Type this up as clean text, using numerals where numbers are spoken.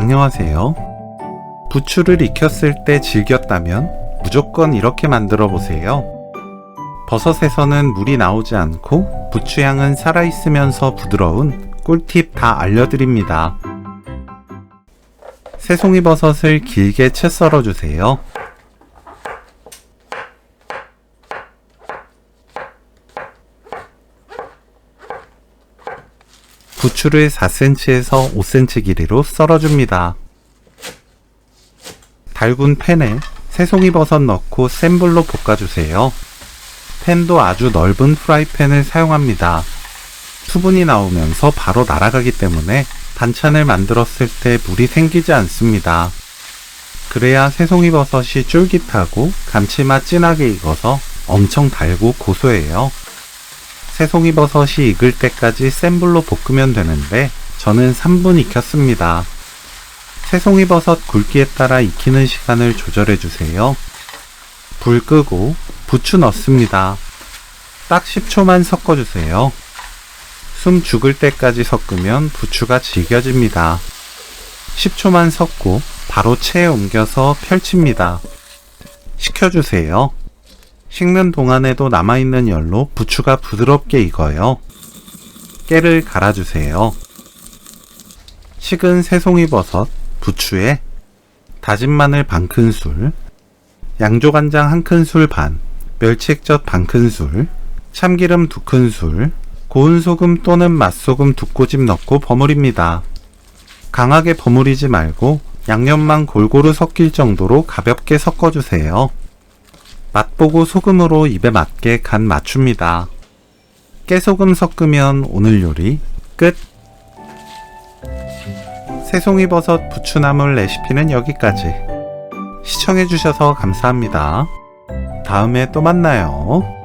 안녕하세요. 부추를 익혔을 때 질겼다면 무조건 이렇게 만들어 보세요. 버섯에서는 물이 나오지 않고 부추향은 살아있으면서 부드러운 꿀팁 다 알려드립니다. 새송이 버섯을 길게 채 썰어 주세요. 부추를 4cm에서 5cm 길이로 썰어줍니다. 달군 팬에 새송이 버섯 넣고 센 불로 볶아주세요. 팬도 아주 넓은 프라이팬을 사용합니다. 수분이 나오면서 바로 날아가기 때문에 반찬을 만들었을 때 물이 생기지 않습니다. 그래야 새송이 버섯이 쫄깃하고 감칠맛 진하게 익어서 엄청 달고 고소해요. 새송이 버섯이 익을 때까지 센 불로 볶으면 되는데 저는 3분 익혔습니다. 새송이 버섯 굵기에 따라 익히는 시간을 조절해 주세요. 불 끄고 부추 넣습니다. 딱 10초만 섞어주세요. 숨 죽을 때까지 섞으면 부추가 질겨집니다. 10초만 섞고 바로 체에 옮겨서 펼칩니다. 식혀주세요. 식는 동안에도 남아있는 열로 부추가 부드럽게 익어요. 깨를 갈아주세요. 식은 새송이 버섯, 부추에 다진 마늘 반큰술, 양조간장 1큰술 반, 멸치액젓 반큰술, 참기름 2큰술, 고운 소금 또는 맛소금 2꼬집 넣고 버무립니다. 강하게 버무리지 말고 양념만 골고루 섞일 정도로 가볍게 섞어주세요. 맛보고 소금으로 입에 맞게 간 맞춥니다. 깨소금 섞으면 오늘 요리 끝! 새송이 버섯 부추나물 레시피는 여기까지. 시청해주셔서 감사합니다. 다음에 또 만나요.